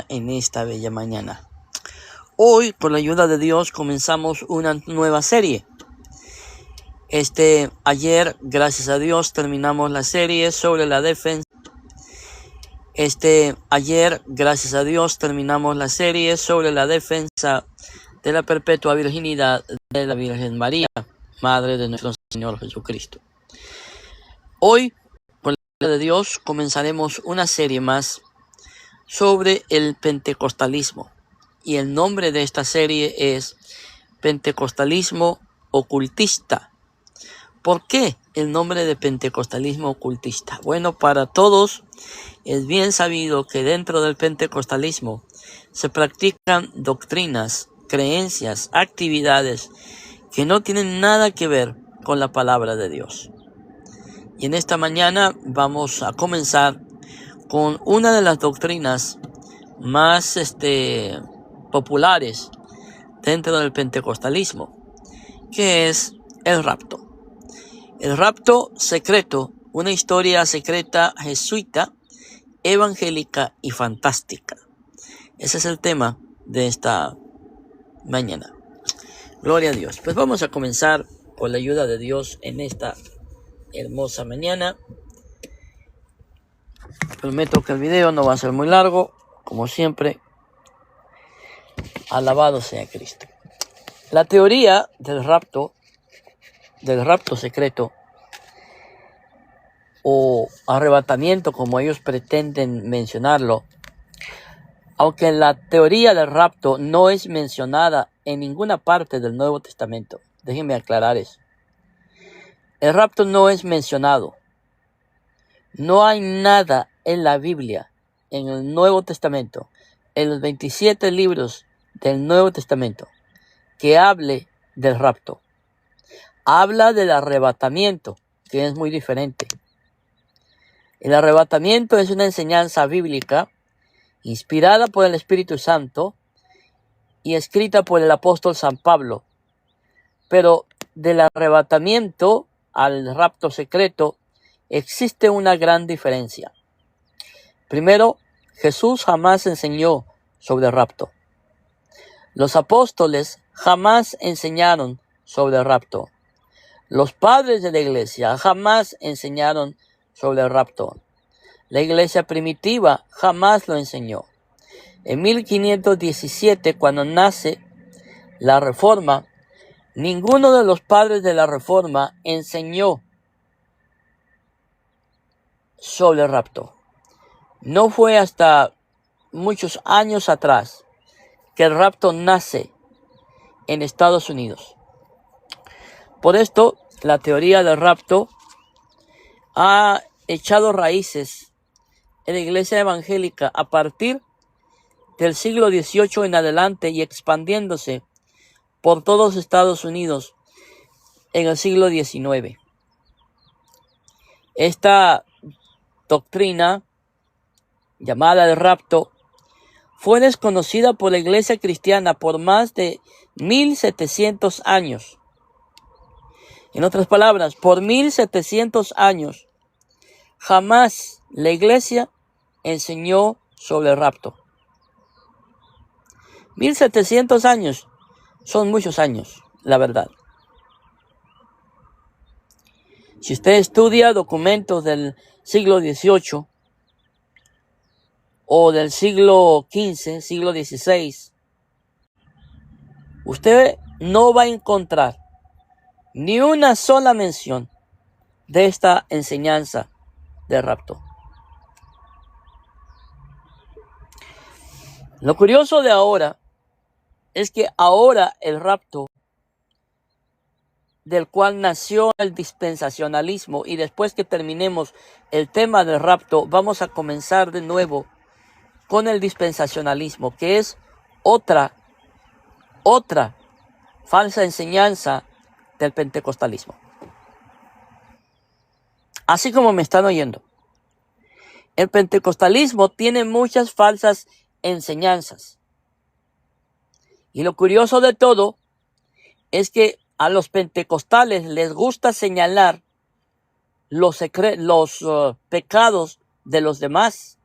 en esta bella mañana. Hoy, por la ayuda de Dios, comenzamos una nueva serie. Ayer, gracias a Dios, terminamos la serie sobre la defensa. Ayer, gracias a Dios, terminamos la serie sobre la defensa de la perpetua virginidad de la Virgen María, Madre de nuestro Señor Jesucristo. Hoy, por la ayuda de Dios, comenzaremos una serie más sobre el pentecostalismo. Y el nombre de esta serie es Pentecostalismo Ocultista. ¿Por qué el nombre de Pentecostalismo Ocultista? Bueno, para todos es bien sabido que dentro del pentecostalismo se practican doctrinas, creencias, actividades que no tienen nada que ver con la palabra de Dios. Y en esta mañana vamos a comenzar con una de las doctrinas más populares dentro del pentecostalismo, que es el rapto. El rapto secreto, una historia secreta jesuita, evangélica y fantástica. Ese es el tema de esta mañana. Gloria a Dios. Pues vamos a comenzar con la ayuda de Dios en esta hermosa mañana. Prometo que el video no va a ser muy largo, como siempre. Alabado sea Cristo. La teoría del rapto secreto o arrebatamiento, como ellos pretenden mencionarlo, aunque la teoría del rapto no es mencionada en ninguna parte del Nuevo Testamento. Déjenme aclarar eso. El rapto no es mencionado. No hay nada en la Biblia, en el Nuevo Testamento, en los 27 libros del Nuevo Testamento, que hable del rapto. Habla del arrebatamiento, que es muy diferente. El arrebatamiento es una enseñanza bíblica inspirada por el Espíritu Santo y escrita por el apóstol San Pablo. Pero del arrebatamiento al rapto secreto existe una gran diferencia. Primero, Jesús jamás enseñó sobre el rapto. Los apóstoles jamás enseñaron sobre el rapto. Los padres de la iglesia jamás enseñaron sobre el rapto. La iglesia primitiva jamás lo enseñó. En 1517, cuando nace la Reforma, ninguno de los padres de la Reforma enseñó sobre el rapto. No fue hasta muchos años atrás que el rapto nace en Estados Unidos. Por esto, la teoría del rapto ha echado raíces en la iglesia evangélica a partir del siglo XVIII en adelante y expandiéndose por todos Estados Unidos en el siglo XIX. Esta doctrina llamada el rapto fue desconocida por la iglesia cristiana por más de 1700 años. En otras palabras, por 1700 años, jamás la iglesia enseñó sobre el rapto. 1700 años son muchos años, la verdad. Si usted estudia documentos del siglo XVIII o del siglo XV, siglo XVI, usted no va a encontrar ni una sola mención de esta enseñanza de rapto. Lo curioso de ahora es que ahora el rapto, del cual nació el dispensacionalismo, y después que terminemos el tema del rapto, vamos a comenzar de nuevo con el dispensacionalismo, que es otra falsa enseñanza del pentecostalismo. Así como me están oyendo, el pentecostalismo tiene muchas falsas enseñanzas. Y lo curioso de todo es que a los pentecostales les gusta señalar los pecados de los demás.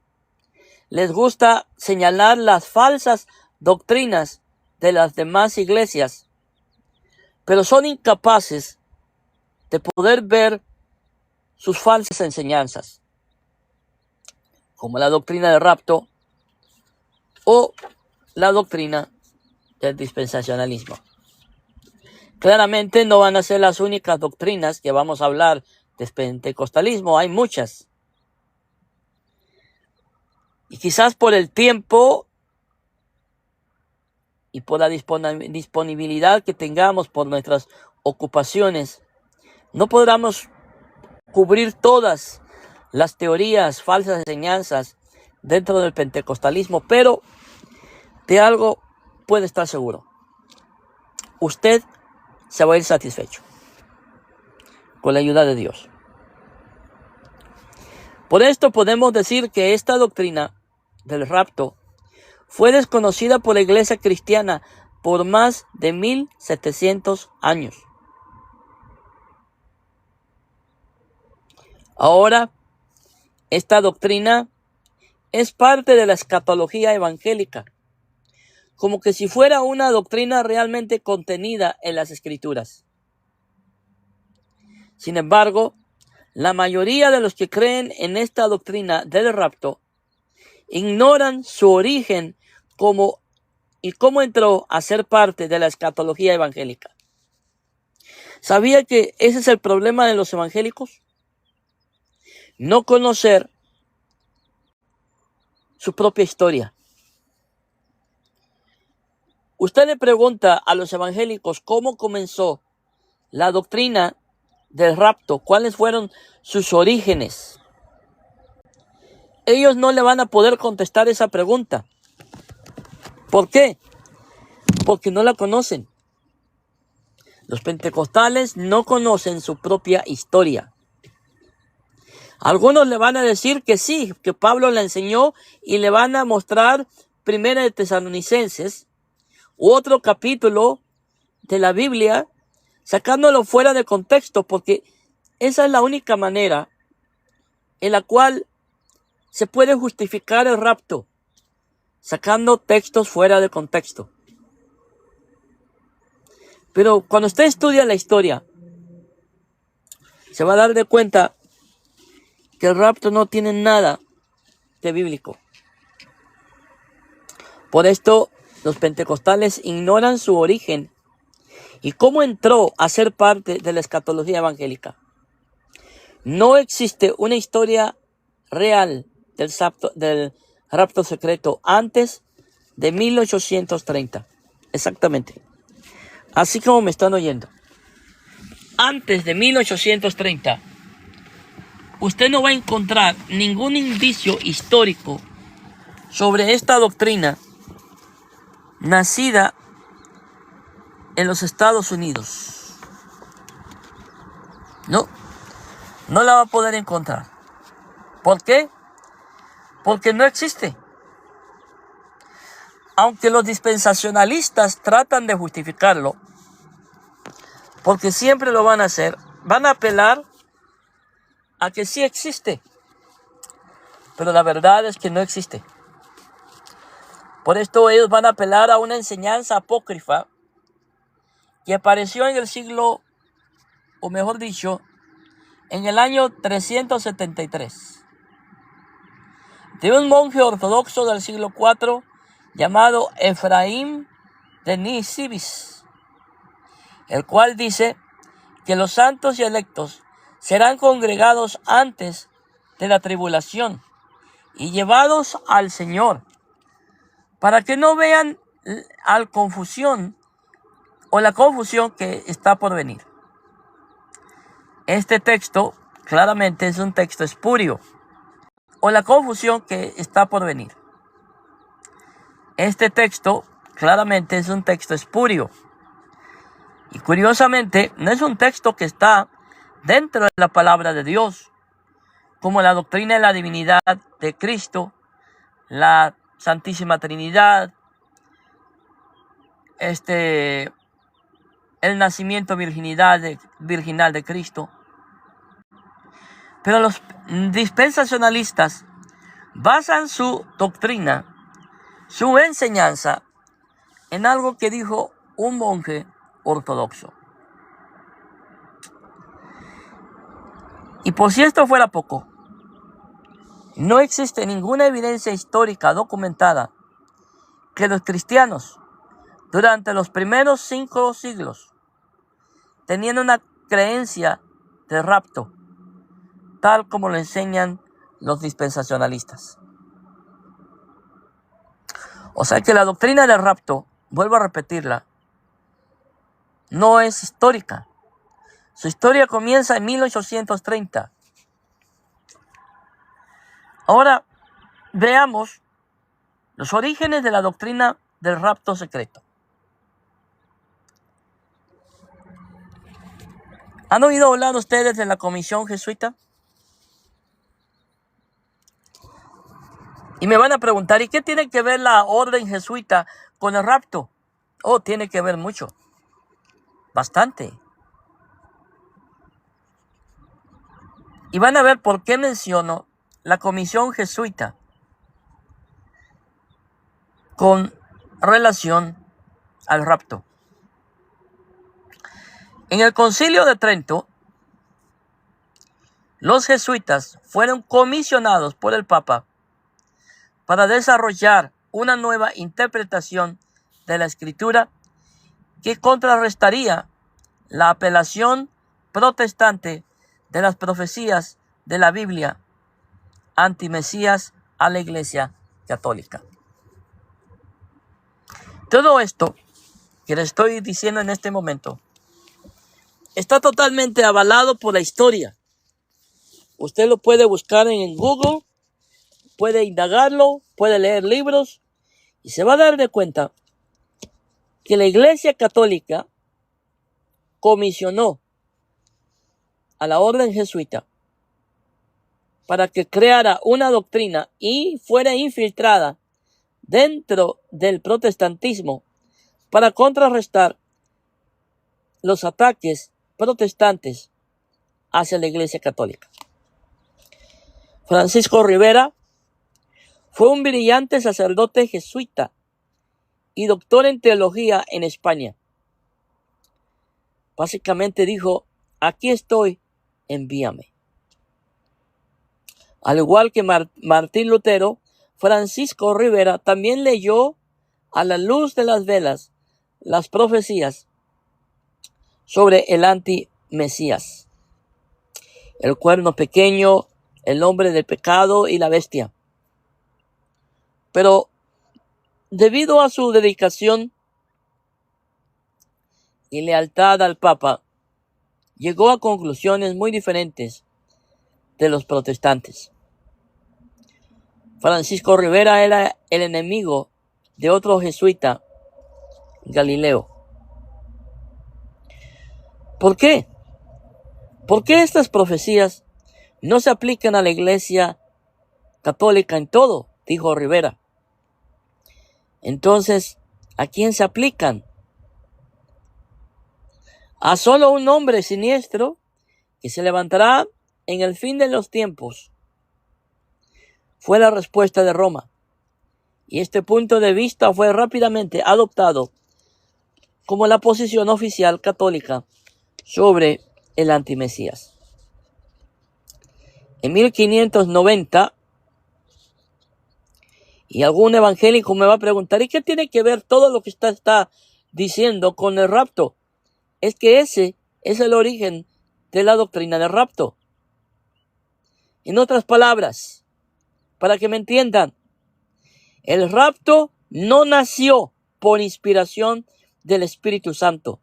les gusta señalar las falsas doctrinas de las demás iglesias, pero son incapaces de poder ver sus falsas enseñanzas, como la doctrina del rapto o la doctrina del dispensacionalismo. Claramente no van a ser las únicas doctrinas que vamos a hablar del pentecostalismo, hay muchas. Y quizás por el tiempo y por la disponibilidad que tengamos por nuestras ocupaciones, no podamos cubrir todas las teorías, falsas enseñanzas dentro del pentecostalismo, pero de algo puede estar seguro. Usted se va a ir satisfecho con la ayuda de Dios. Por esto podemos decir que esta doctrina del rapto fue desconocida por la iglesia cristiana por más de 1700 años. Ahora, esta doctrina es parte de la escatología evangélica, como que si fuera una doctrina realmente contenida en las Escrituras. Sin embargo, la mayoría de los que creen en esta doctrina del rapto ignoran su origen y cómo entró a ser parte de la escatología evangélica. ¿Sabía que ese es el problema de los evangélicos? No conocer su propia historia. Usted le pregunta a los evangélicos cómo comenzó la doctrina del rapto, cuáles fueron sus orígenes. Ellos no le van a poder contestar esa pregunta. ¿Por qué? Porque no la conocen. Los pentecostales no conocen su propia historia. Algunos le van a decir que sí, que Pablo la enseñó y le van a mostrar Primera de Tesalonicenses u otro capítulo de la Biblia, sacándolo fuera de contexto, porque esa es la única manera en la cual se puede justificar el rapto, sacando textos fuera de contexto. Pero cuando usted estudia la historia, se va a dar de cuenta que el rapto no tiene nada de bíblico. Por esto, los pentecostales ignoran su origen y cómo entró a ser parte de la escatología evangélica. No existe una historia real del rapto secreto antes de 1830. Exactamente. Así como me están oyendo. Antes de 1830, usted no va a encontrar ningún indicio histórico sobre esta doctrina nacida en los Estados Unidos. No la va a poder encontrar. ¿Por qué? Porque no existe. Aunque los dispensacionalistas tratan de justificarlo, porque siempre lo van a hacer, van a apelar a que sí existe. Pero la verdad es que no existe. Por esto ellos van a apelar a una enseñanza apócrifa que apareció en el siglo, o mejor dicho, en el año 373, de un monje ortodoxo del siglo IV llamado Efraín de Nisibis, el cual dice que los santos y electos serán congregados antes de la tribulación y llevados al Señor, para que no vean la confusión que está por venir. Este texto claramente es un texto espurio, o la confusión que está por venir. Este texto claramente es un texto espurio. Y curiosamente, no es un texto que está dentro de la palabra de Dios, como la doctrina de la divinidad de Cristo, la Santísima Trinidad, el nacimiento virginal de Cristo. Pero los dispensacionalistas basan su doctrina, su enseñanza, en algo que dijo un monje ortodoxo. Y por si esto fuera poco, no existe ninguna evidencia histórica documentada que los cristianos, durante los primeros 5 siglos, tenían una creencia de rapto, tal como lo enseñan los dispensacionalistas. O sea que la doctrina del rapto, vuelvo a repetirla, no es histórica. Su historia comienza en 1830. Ahora veamos los orígenes de la doctrina del rapto secreto. ¿Han oído hablar ustedes de la Comisión Jesuita? Y me van a preguntar, ¿y qué tiene que ver la orden jesuita con el rapto? Oh, tiene que ver mucho. Bastante. Y van a ver por qué menciono la Comisión Jesuita con relación al rapto. En el Concilio de Trento, los jesuitas fueron comisionados por el Papa para desarrollar una nueva interpretación de la Escritura que contrarrestaría la apelación protestante de las profecías de la Biblia anti-Mesías a la Iglesia Católica. Todo esto que le estoy diciendo en este momento está totalmente avalado por la historia. Usted lo puede buscar en Google, puede indagarlo, puede leer libros y se va a dar de cuenta que la Iglesia Católica comisionó a la orden jesuita para que creara una doctrina y fuera infiltrada dentro del protestantismo para contrarrestar los ataques protestantes hacia la Iglesia Católica. Francisco Rivera fue un brillante sacerdote jesuita y doctor en teología en España. Básicamente dijo, aquí estoy, envíame. Al igual que Martín Lutero, Francisco Rivera también leyó a la luz de las velas las profecías sobre el anti-Mesías, el cuerno pequeño, el hombre del pecado y la bestia. Pero debido a su dedicación y lealtad al Papa, llegó a conclusiones muy diferentes de los protestantes. Francisco Rivera era el enemigo de otro jesuita, Galileo. ¿Por qué? ¿Por qué estas profecías no se aplican a la Iglesia Católica en todo? Dijo Rivera. Entonces, ¿a quién se aplican? A solo un hombre siniestro que se levantará en el fin de los tiempos. Fue la respuesta de Roma. Y este punto de vista fue rápidamente adoptado como la posición oficial católica sobre el antimesías. En 1590, y algún evangélico me va a preguntar, ¿y qué tiene que ver todo lo que está diciendo con el rapto? Es que ese es el origen de la doctrina del rapto. En otras palabras, para que me entiendan, el rapto no nació por inspiración del Espíritu Santo.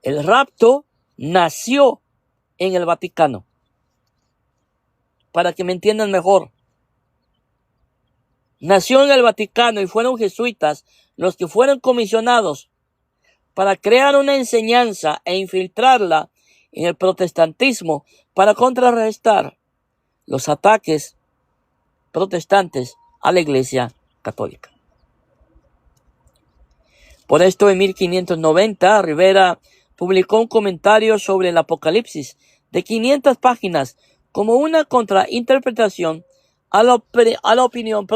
El rapto nació en el Vaticano. Para que me entiendan mejor. Nació en el Vaticano y fueron jesuitas los que fueron comisionados para crear una enseñanza e infiltrarla en el protestantismo para contrarrestar los ataques protestantes a la Iglesia Católica. Por esto, en 1590, Rivera publicó un comentario sobre el Apocalipsis de 500 páginas como una contrainterpretación a la opinión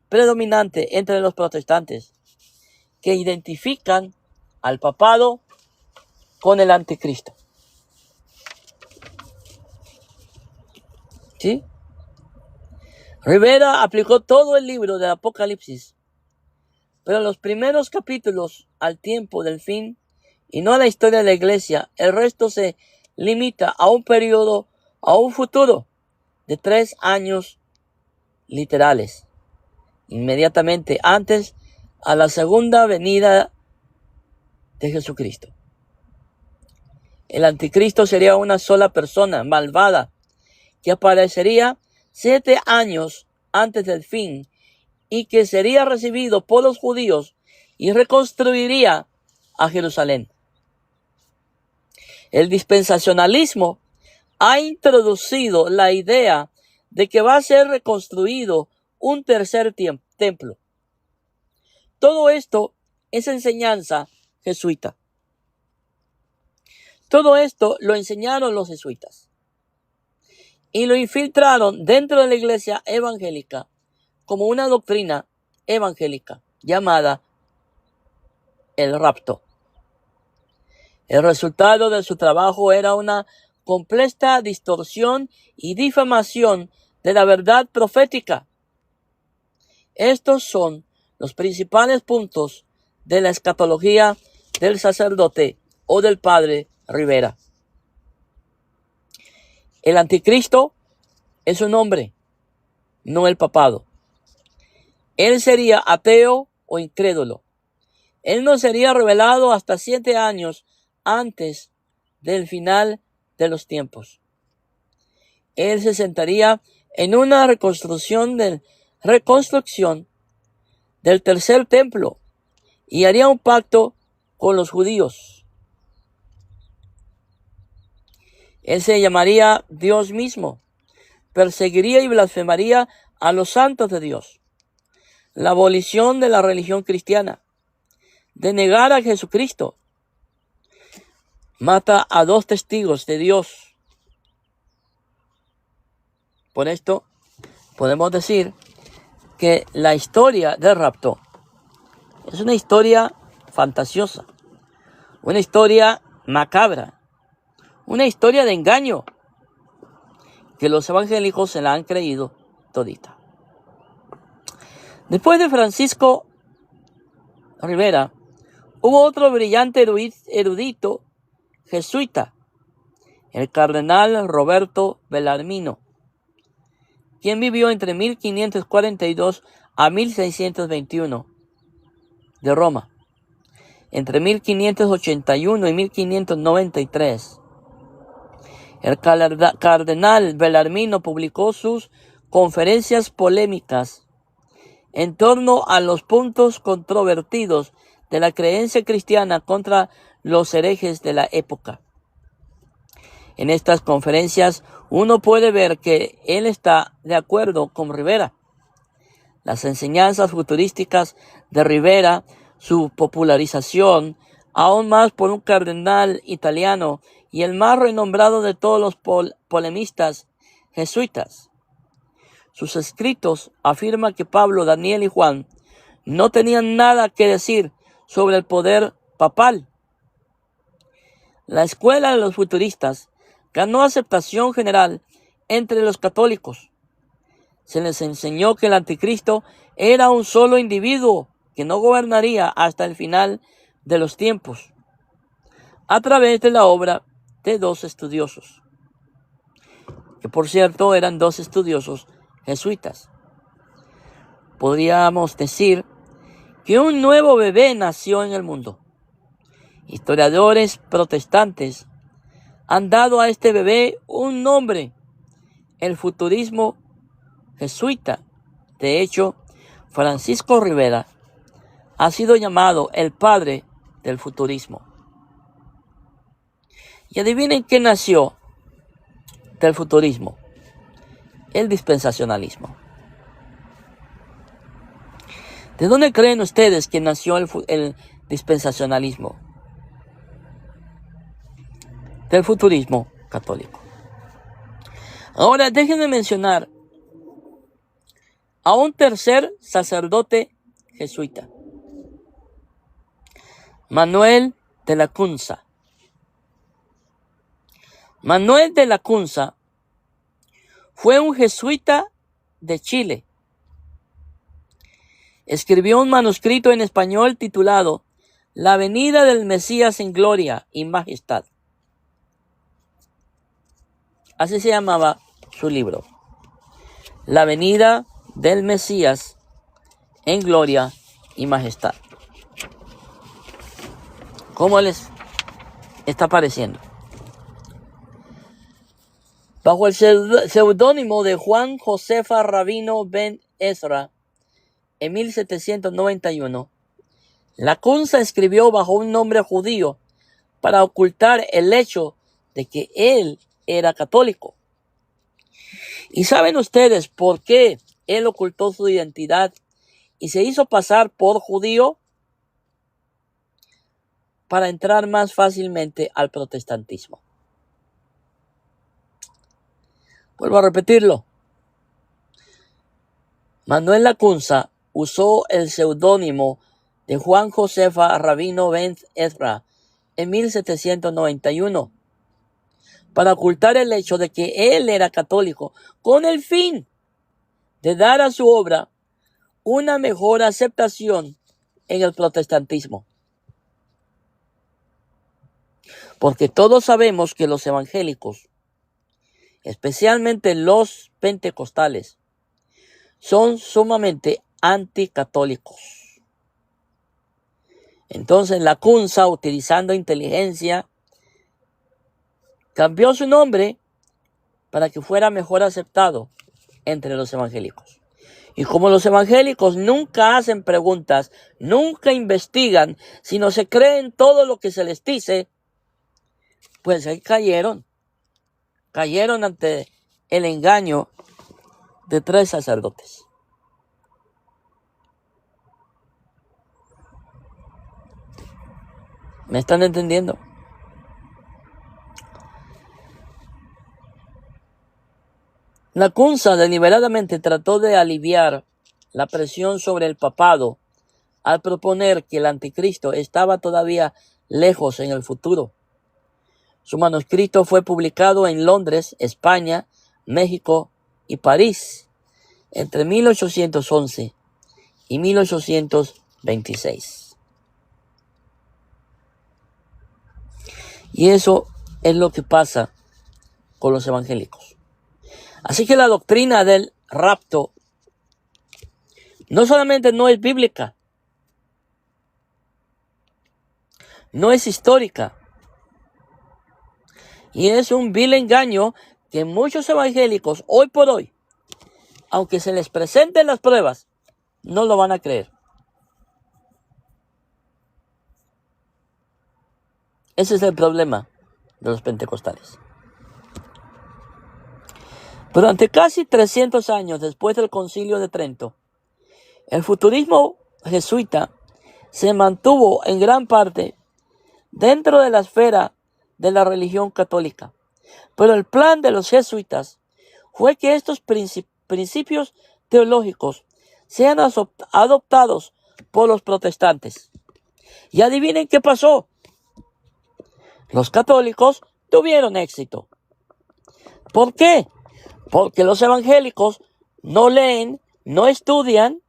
predominante entre los protestantes, que identifican al papado con el anticristo. ¿Sí? Rivera aplicó todo el libro del Apocalipsis, pero los primeros capítulos al tiempo del fin y no a la historia de la iglesia. El resto se limita a un periodo, a un futuro de 3 años literales, inmediatamente antes a la segunda venida de Jesucristo. El anticristo sería una sola persona malvada que aparecería 7 años antes del fin y que sería recibido por los judíos y reconstruiría a Jerusalén. El dispensacionalismo ha introducido la idea de que va a ser reconstruido un tercer templo. Todo esto es enseñanza jesuita. Todo esto lo enseñaron los jesuitas y lo infiltraron dentro de la iglesia evangélica como una doctrina evangélica llamada el rapto. El resultado de su trabajo era una completa distorsión y difamación de la verdad profética. Estos son los principales puntos de la escatología del sacerdote o del padre Rivera. El anticristo es un hombre, no el papado. Él sería ateo o incrédulo. Él no sería revelado hasta 7 años antes del final de los tiempos. Él se sentaría en una reconstrucción del tercer templo y haría un pacto con los judíos. Él se llamaría Dios mismo, perseguiría y blasfemaría a los santos de Dios. La abolición de la religión cristiana, de negar a Jesucristo, mata a 2 testigos de Dios. Por esto podemos decir que la historia del rapto es una historia fantasiosa, una historia macabra, una historia de engaño que los evangélicos se la han creído todita. Después de Francisco Rivera, hubo otro brillante erudito jesuita, el cardenal Roberto Bellarmino, quien vivió entre 1542 a 1621 de Roma, entre 1581 y 1593. El cardenal Bellarmino publicó sus conferencias polémicas en torno a los puntos controvertidos de la creencia cristiana contra los herejes de la época. En estas conferencias uno puede ver que él está de acuerdo con Rivera. Las enseñanzas futurísticas de Rivera, su popularización, aún más por un cardenal italiano y el más renombrado de todos los polemistas jesuitas. Sus escritos afirman que Pablo, Daniel y Juan no tenían nada que decir sobre el poder papal. La escuela de los futuristas ganó aceptación general entre los católicos. Se les enseñó que el anticristo era un solo individuo que no gobernaría hasta el final de los tiempos, a través de la obra de 2 estudiosos, que por cierto eran 2 estudiosos jesuitas. Podríamos decir que un nuevo bebé nació en el mundo. Historiadores protestantes han dado a este bebé un nombre, el futurismo jesuita. De hecho, Francisco Rivera ha sido llamado el padre del futurismo. Y adivinen qué nació del futurismo: el dispensacionalismo. ¿De dónde creen ustedes que nació el dispensacionalismo? Del futurismo católico. Ahora déjenme mencionar a un tercer sacerdote jesuita, Manuel de Lacunza. Manuel de Lacunza fue un jesuita de Chile. Escribió un manuscrito en español titulado La venida del Mesías en gloria y majestad. Así se llamaba su libro. La venida del Mesías en gloria y majestad. ¿Cómo les está pareciendo? Bajo el seudónimo de Juan Josefa Rabino Ben Ezra, en 1791, Lacunza escribió bajo un nombre judío para ocultar el hecho de que él era católico. ¿Y saben ustedes por qué él ocultó su identidad y se hizo pasar por judío? Para entrar más fácilmente al protestantismo. Vuelvo a repetirlo. Manuel Lacunza usó el seudónimo de Juan Josefa Rabino Ben Ezra en 1791 para ocultar el hecho de que él era católico, con el fin de dar a su obra una mejor aceptación en el protestantismo. Porque todos sabemos que los evangélicos, especialmente los pentecostales, son sumamente anticatólicos. Entonces Lacunza, utilizando inteligencia, cambió su nombre para que fuera mejor aceptado entre los evangélicos. Y como los evangélicos nunca hacen preguntas, nunca investigan, sino se creen todo lo que se les dice, pues ahí cayeron ante el engaño de 3 sacerdotes. ¿Me están entendiendo? Lacunza deliberadamente trató de aliviar la presión sobre el papado al proponer que el anticristo estaba todavía lejos en el futuro. Su manuscrito fue publicado en Londres, España, México y París entre 1811 y 1826. Y eso es lo que pasa con los evangélicos. Así que la doctrina del rapto no solamente no es bíblica, no es histórica, y es un vil engaño que muchos evangélicos hoy por hoy, aunque se les presenten las pruebas, no lo van a creer. Ese es el problema de los pentecostales. Durante casi 300 años después del Concilio de Trento, el futurismo jesuita se mantuvo en gran parte dentro de la esfera de la religión católica. Pero el plan de los jesuitas fue que estos principios teológicos sean adoptados por los protestantes. Y adivinen qué pasó. Los católicos tuvieron éxito. ¿Por qué? Porque los evangélicos no leen, no estudian,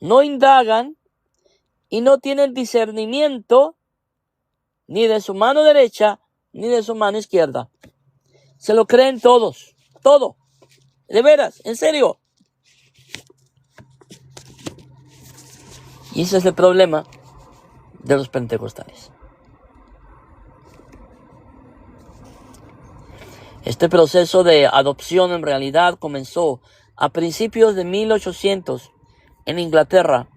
no indagan y no tienen discernimiento ni de su mano derecha ni de su mano izquierda. Se lo creen todos, todo. De veras, en serio. Y ese es el problema de los pentecostales. Este proceso de adopción en realidad comenzó a principios de 1800 en Inglaterra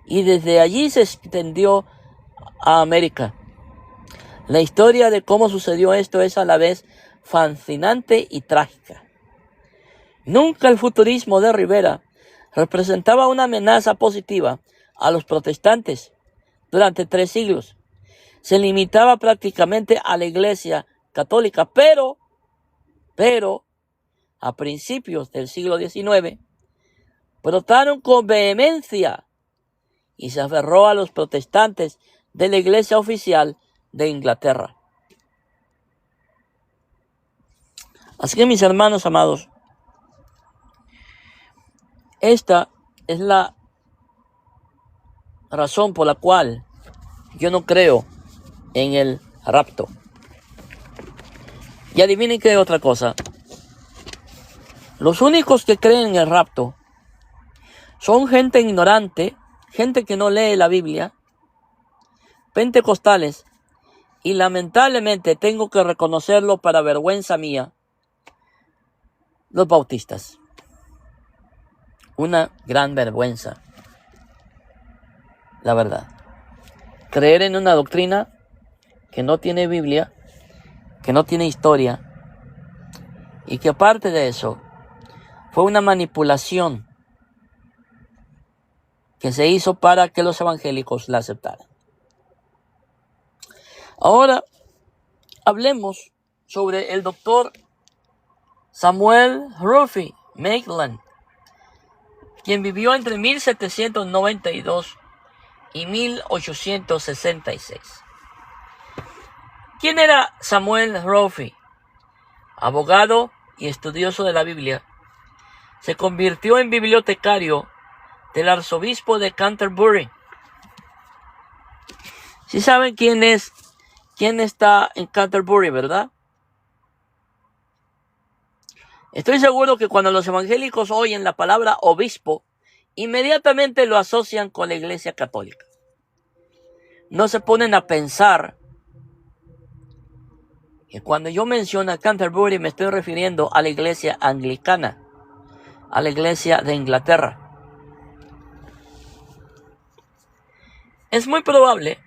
y desde allí se extendió a América. La historia de cómo sucedió esto es a la vez fascinante y trágica. Nunca el futurismo de Rivera representaba una amenaza positiva a los protestantes durante 3 siglos. Se limitaba prácticamente a la Iglesia católica, pero a principios del siglo XIX, brotaron con vehemencia y se aferró a los protestantes de la Iglesia oficial de Inglaterra. Así que, mis hermanos amados, esta es la razón por la cual yo no creo en el rapto. Y adivinen qué otra cosa. Los únicos que creen en el rapto son gente ignorante, gente que no lee la Biblia, pentecostales, y lamentablemente tengo que reconocerlo para vergüenza mía, los bautistas. Una gran vergüenza, la verdad. Creer en una doctrina que no tiene Biblia, que no tiene historia, y que aparte de eso, fue una manipulación que se hizo para que los evangélicos la aceptaran. Ahora, hablemos sobre el doctor Samuel Ruffy Maitland, quien vivió entre 1792 y 1866. ¿Quién era Samuel Ruffy? Abogado y estudioso de la Biblia. Se convirtió en bibliotecario del arzobispo de Canterbury. ¿Sí saben quién está en Canterbury, verdad? Estoy seguro que cuando los evangélicos oyen la palabra obispo, inmediatamente lo asocian con la Iglesia Católica. No se ponen a pensar que cuando yo menciono Canterbury me estoy refiriendo a la Iglesia Anglicana, a la Iglesia de Inglaterra. Es muy probable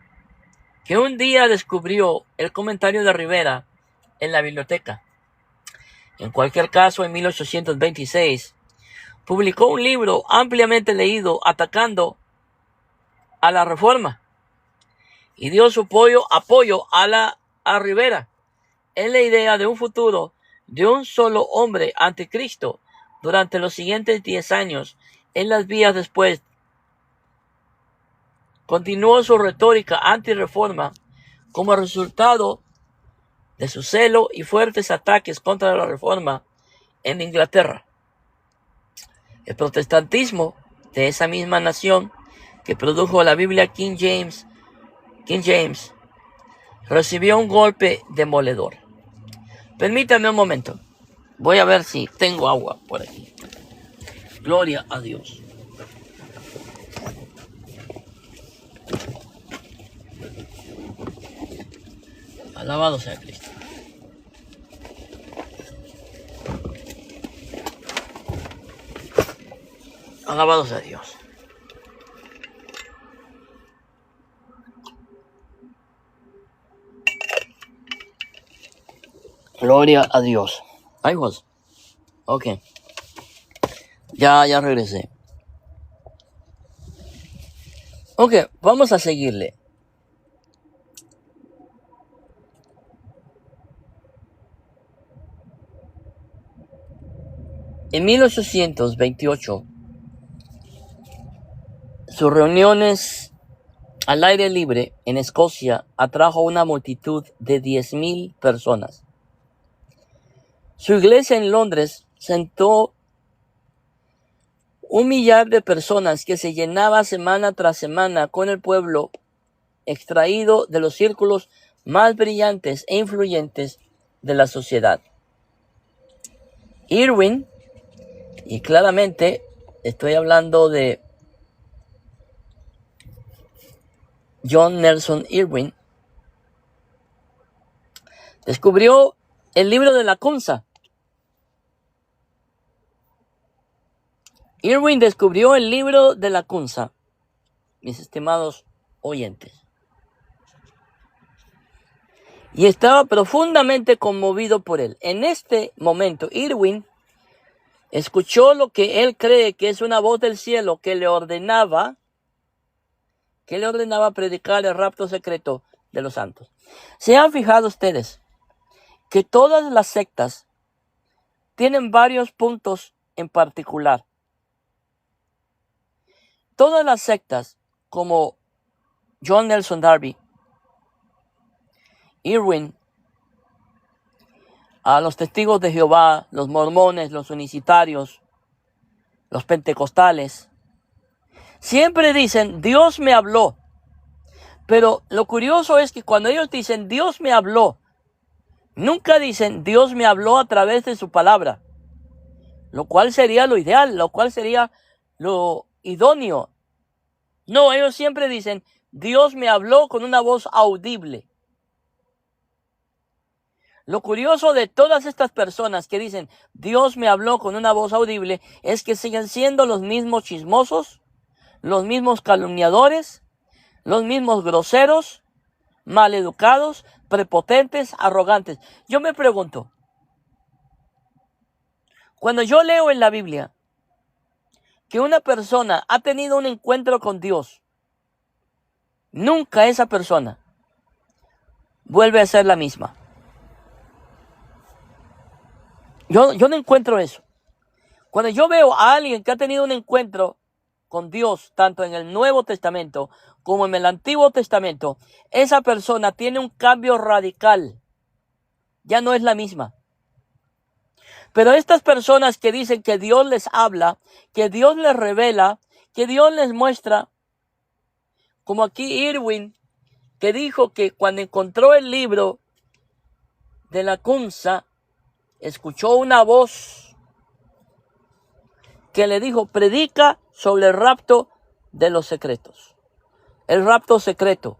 que un día descubrió el comentario de Rivera en la biblioteca. En cualquier caso, en 1826, publicó un libro ampliamente leído atacando a la Reforma y dio su apoyo a Rivera en la idea de un futuro de un solo hombre anticristo durante los siguientes 10 años en las vías después. Continuó su retórica antirreforma como resultado de su celo y fuertes ataques contra la reforma en Inglaterra. El protestantismo de esa misma nación que produjo la Biblia King James, recibió un golpe demoledor. Permítame un momento. Voy a ver si tengo agua por aquí. Gloria a Dios. Alabado sea Cristo. Alabado sea Dios. Gloria a Dios. Ahí was. Ok. Ya regresé. Ok, vamos a seguirle. En 1828, sus reuniones al aire libre en Escocia atrajo una multitud de 10,000 personas. Su iglesia en Londres sentó 1,000,000 de personas que se llenaba semana tras semana con el pueblo extraído de los círculos más brillantes e influyentes de la sociedad. Irwin, y claramente estoy hablando de John Nelson Irwin, descubrió el libro de la Kunza. Irwin descubrió el libro de la Kunza, mis estimados oyentes, y estaba profundamente conmovido por él. En este momento, Irwin escuchó lo que él cree que es una voz del cielo que le ordenaba predicar el rapto secreto de los santos. ¿Se han fijado ustedes que todas las sectas tienen varios puntos en particular? Todas las sectas como John Nelson Darby, Irwin, a los testigos de Jehová, los mormones, los unicitarios, los pentecostales, siempre dicen, Dios me habló. Pero lo curioso es que cuando ellos dicen, Dios me habló, nunca dicen, Dios me habló a través de su palabra, lo cual sería lo ideal, lo cual sería lo idóneo. No, ellos siempre dicen, Dios me habló con una voz audible. Lo curioso de todas estas personas que dicen, Dios me habló con una voz audible, es que siguen siendo los mismos chismosos, los mismos calumniadores, los mismos groseros, maleducados, prepotentes, arrogantes. Yo me pregunto, cuando yo leo en la Biblia que una persona ha tenido un encuentro con Dios, nunca esa persona vuelve a ser la misma. Yo no encuentro eso. Cuando yo veo a alguien que ha tenido un encuentro con Dios, tanto en el Nuevo Testamento como en el Antiguo Testamento, esa persona tiene un cambio radical. Ya no es la misma. Pero estas personas que dicen que Dios les habla, que Dios les revela, que Dios les muestra, como aquí Irwin, que dijo que cuando encontró el libro de la Kunza, escuchó una voz que le dijo, predica sobre el rapto de los secretos. El rapto secreto.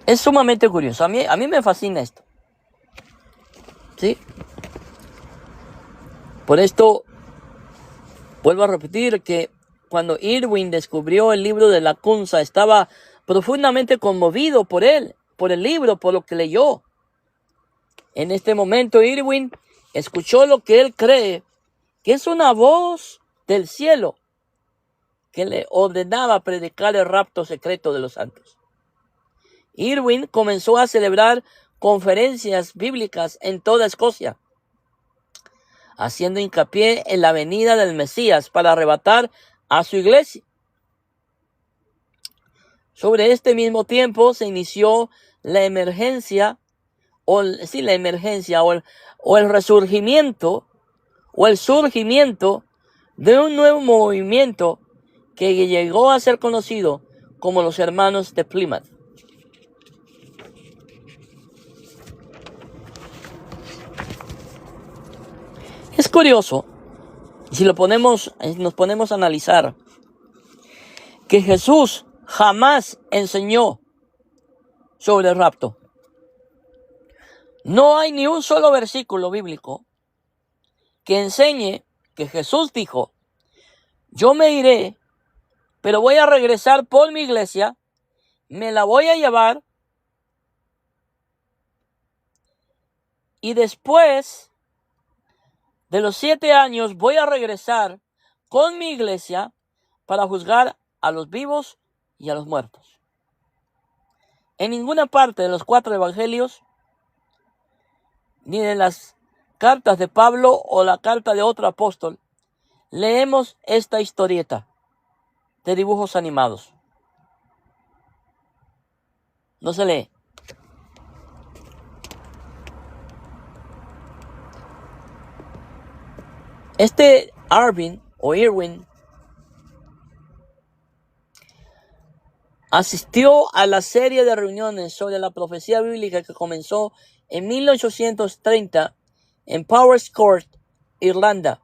Es sumamente curioso. A mí me fascina esto. ¿Sí? Por esto, vuelvo a repetir que cuando Irwin descubrió el libro de la Kunza, estaba profundamente conmovido por él, por el libro, por lo que leyó. En este momento, Irwin escuchó lo que él cree que es una voz del cielo que le ordenaba predicar el rapto secreto de los santos. Irwin comenzó a celebrar conferencias bíblicas en toda Escocia, haciendo hincapié en la venida del Mesías para arrebatar a su iglesia. Sobre este mismo tiempo se inició la emergencia, o el resurgimiento, o el surgimiento de un nuevo movimiento que llegó a ser conocido como los Hermanos de Plymouth. Es curioso, si nos ponemos a analizar, que Jesús jamás enseñó sobre el rapto. No hay ni un solo versículo bíblico que enseñe que Jesús dijo, yo me iré, pero voy a regresar por mi iglesia, me la voy a llevar, y después de los 7 años voy a regresar con mi iglesia para juzgar a los vivos y a los muertos. En ninguna parte de los 4 evangelios, ni de las cartas de Pablo o la carta de otro apóstol, leemos esta historieta de dibujos animados. No se lee. Este Irwin asistió a la serie de reuniones sobre la profecía bíblica que comenzó en 1830 en Powerscourt, Irlanda.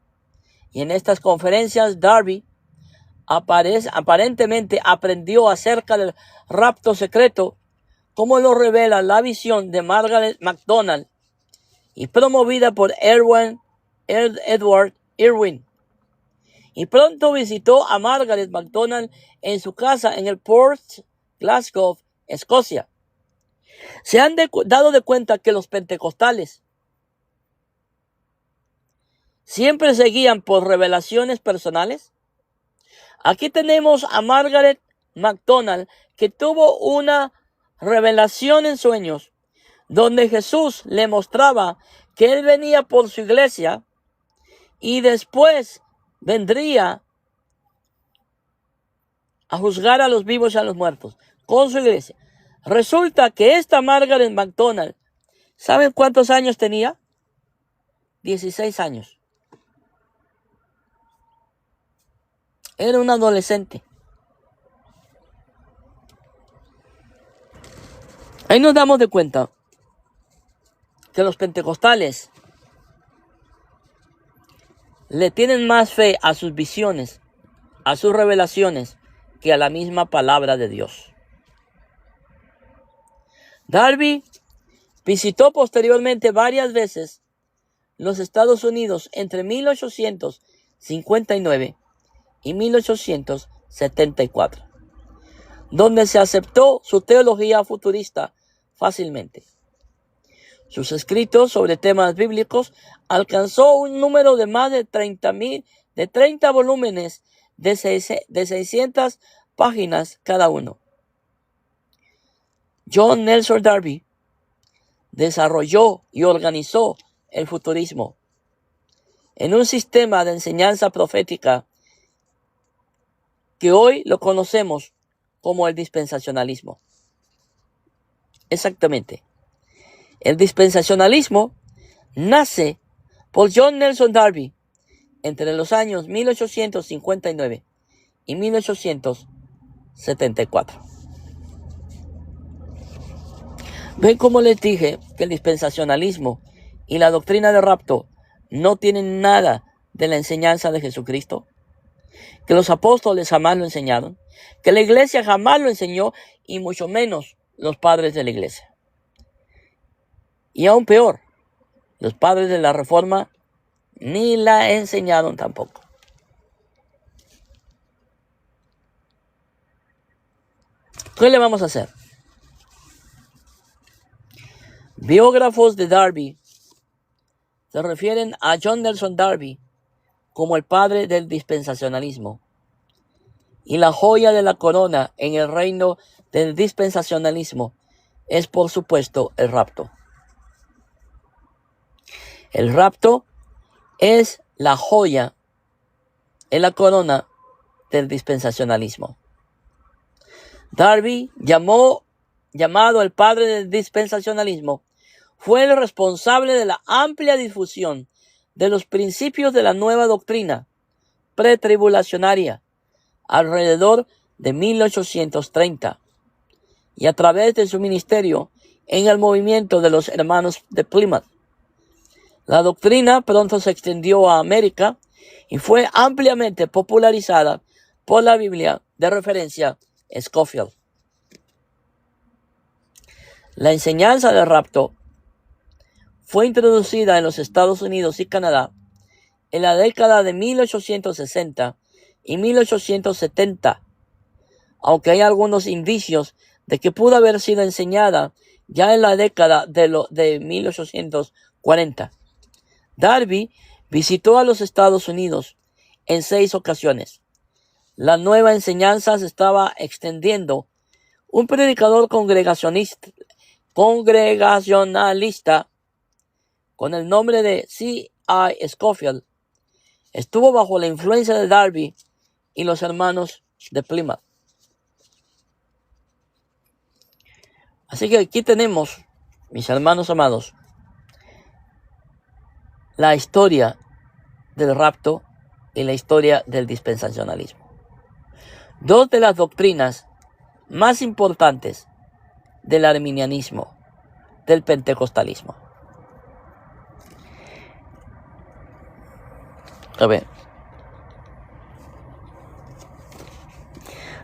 Y en estas conferencias Darby aparentemente aprendió acerca del rapto secreto, como lo revela la visión de Margaret MacDonald y promovida por Edward Irwin. Y pronto visitó a Margaret MacDonald en su casa en el Port Glasgow, Escocia. ¿Se han dado de cuenta que los pentecostales siempre se guían por revelaciones personales? Aquí tenemos a Margaret MacDonald, que tuvo una revelación en sueños, donde Jesús le mostraba que él venía por su iglesia y después vendría a juzgar a los vivos y a los muertos con su iglesia. Resulta que esta Margaret MacDonald, ¿saben cuántos años tenía? 16 años. Era un adolescente. Ahí nos damos de cuenta que los pentecostales le tienen más fe a sus visiones, a sus revelaciones, que a la misma palabra de Dios. Darby visitó posteriormente varias veces los Estados Unidos entre 1859 y 1874, donde se aceptó su teología futurista fácilmente. Sus escritos sobre temas bíblicos alcanzó un número de más de 30 volúmenes de 600 páginas cada uno. John Nelson Darby desarrolló y organizó el futurismo en un sistema de enseñanza profética que hoy lo conocemos como el dispensacionalismo. Exactamente. El dispensacionalismo nace por John Nelson Darby entre los años 1859 y 1874. ¿Ven cómo les dije que el dispensacionalismo y la doctrina del rapto no tienen nada de la enseñanza de Jesucristo? Que los apóstoles jamás lo enseñaron, que la iglesia jamás lo enseñó, y mucho menos los padres de la iglesia. Y aún peor, los padres de la Reforma ni la enseñaron tampoco. ¿Qué le vamos a hacer? Biógrafos de Darby se refieren a John Nelson Darby como el padre del dispensacionalismo y la joya de la corona en el reino del dispensacionalismo es, por supuesto, el rapto. El rapto es la joya en la corona del dispensacionalismo. Darby, llamado el padre del dispensacionalismo, fue el responsable de la amplia difusión de los principios de la nueva doctrina pretribulacionaria alrededor de 1830 y a través de su ministerio en el movimiento de los hermanos de Plymouth. La doctrina pronto se extendió a América y fue ampliamente popularizada por la Biblia de referencia Scofield. La enseñanza del rapto fue introducida en los Estados Unidos y Canadá en la década de 1860 y 1870, aunque hay algunos indicios de que pudo haber sido enseñada ya en la década de 1840. Darby visitó a los Estados Unidos en 6 ocasiones. La nueva enseñanza se estaba extendiendo. Un predicador congregacionalista con el nombre de C.I. Scofield estuvo bajo la influencia de Darby y los hermanos de Plymouth. Así que aquí tenemos, mis hermanos amados, la historia del rapto y la historia del dispensacionalismo. 2 de las doctrinas más importantes del arminianismo, del pentecostalismo. A ver.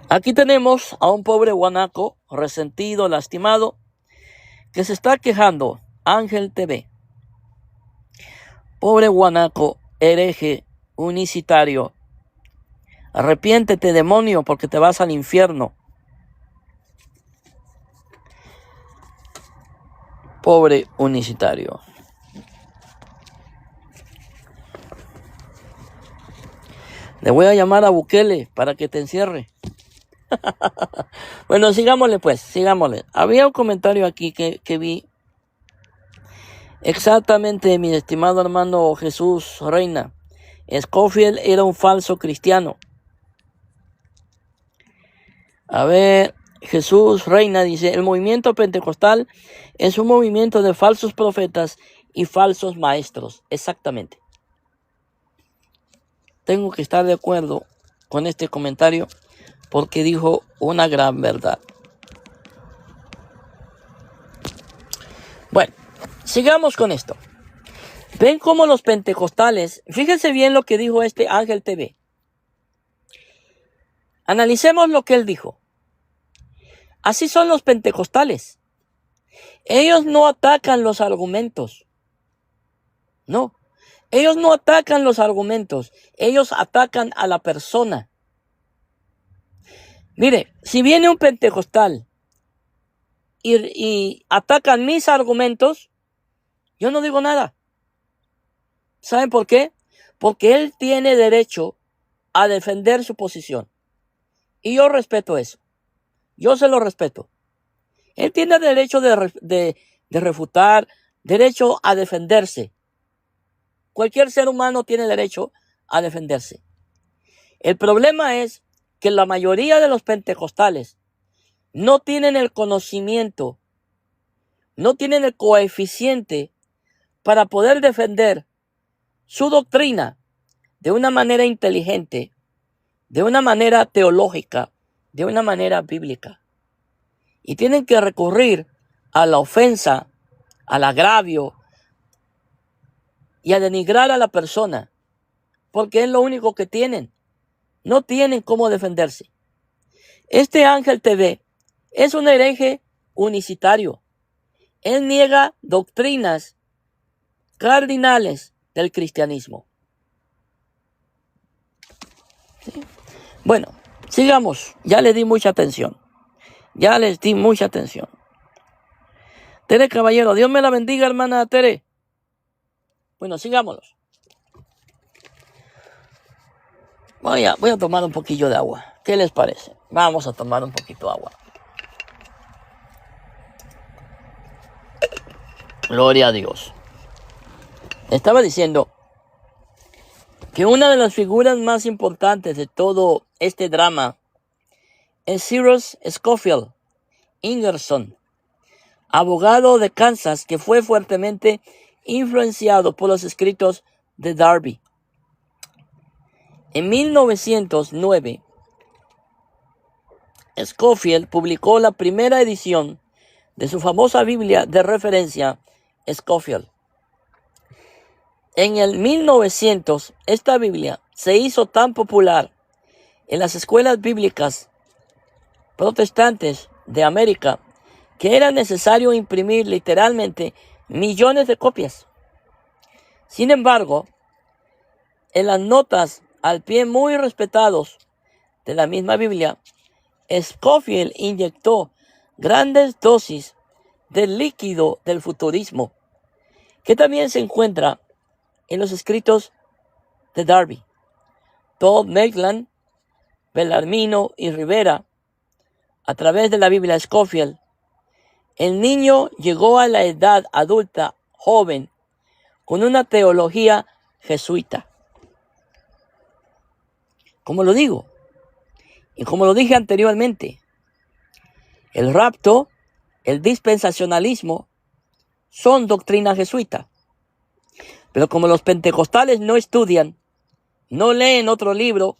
Aquí tenemos a un pobre guanaco, resentido, lastimado, que se está quejando. Ángel TV. Pobre guanaco, hereje, unicitario. Arrepiéntete, demonio, porque te vas al infierno. Pobre unicitario. Le voy a llamar a Bukele para que te encierre. Bueno, sigámosle pues, sigámosle. Había un comentario aquí que vi. Exactamente, mi estimado hermano Jesús Reina. Scofield era un falso cristiano. A ver, Jesús Reina dice, el movimiento pentecostal es un movimiento de falsos profetas y falsos maestros. Exactamente. Tengo que estar de acuerdo con este comentario porque dijo una gran verdad. Bueno, sigamos con esto. Ven cómo los pentecostales, fíjense bien lo que dijo este Ángel TV. Analicemos lo que él dijo. Así son los pentecostales. Ellos no atacan los argumentos. No, ellos no atacan los argumentos. Ellos atacan a la persona. Mire, si viene un pentecostal y atacan mis argumentos, yo no digo nada. ¿Saben por qué? Porque él tiene derecho a defender su posición. Y yo respeto eso. Yo se lo respeto. Él tiene derecho de refutar, derecho a defenderse. Cualquier ser humano tiene derecho a defenderse. El problema es que la mayoría de los pentecostales no tienen el conocimiento, no tienen el coeficiente para poder defender su doctrina de una manera inteligente, de una manera teológica, de una manera bíblica. Y tienen que recurrir a la ofensa, al agravio y a denigrar a la persona, porque es lo único que tienen. No tienen cómo defenderse. Este Ángel TV es un hereje unicitario. Él niega doctrinas cardinales del cristianismo. ¿Sí? Bueno, sigamos. Ya les di mucha atención. Tere Caballero, Dios me la bendiga, hermana Tere. Bueno, sigámonos. Voy a tomar un poquillo de agua. ¿Qué les parece? Vamos a tomar un poquito de agua. Gloria a Dios. Estaba diciendo que una de las figuras más importantes de todo este drama es Cyrus Scofield Ingerson, abogado de Kansas que fue fuertemente influenciado por los escritos de Darby. En 1909, Scofield publicó la primera edición de su famosa Biblia de referencia, Scofield. En el 1900, esta Biblia se hizo tan popular en las escuelas bíblicas protestantes de América que era necesario imprimir literalmente millones de copias. Sin embargo, en las notas al pie muy respetados de la misma Biblia, Scofield inyectó grandes dosis del líquido del futurismo, que también se encuentra en los escritos de Darby. Todd Maitland, Bellarmino y Rivera, a través de la Biblia Scofield, el niño llegó a la edad adulta joven con una teología jesuita. Como lo digo, y como lo dije anteriormente, el rapto, el dispensacionalismo, son doctrina jesuita. Pero como los pentecostales no estudian, no leen otro libro,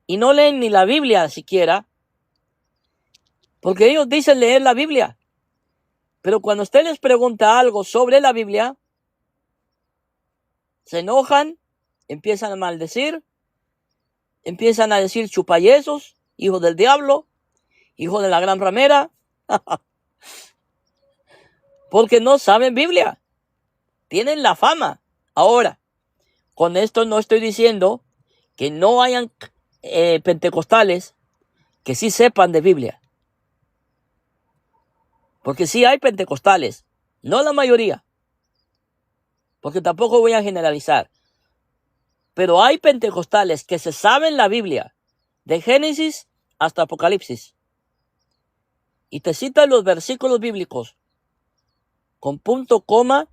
y no leen ni la Biblia siquiera, porque ellos dicen leer la Biblia. Pero cuando usted les pregunta algo sobre la Biblia, se enojan, empiezan a maldecir, empiezan a decir chupayesos, hijos del diablo, hijos de la gran ramera, porque no saben Biblia. Tienen la fama. Ahora, con esto no estoy diciendo que no hayan pentecostales que sí sepan de Biblia. Porque sí hay pentecostales, no la mayoría. Porque tampoco voy a generalizar. Pero hay pentecostales que se saben la Biblia, de Génesis hasta Apocalipsis. Y te citan los versículos bíblicos con punto, coma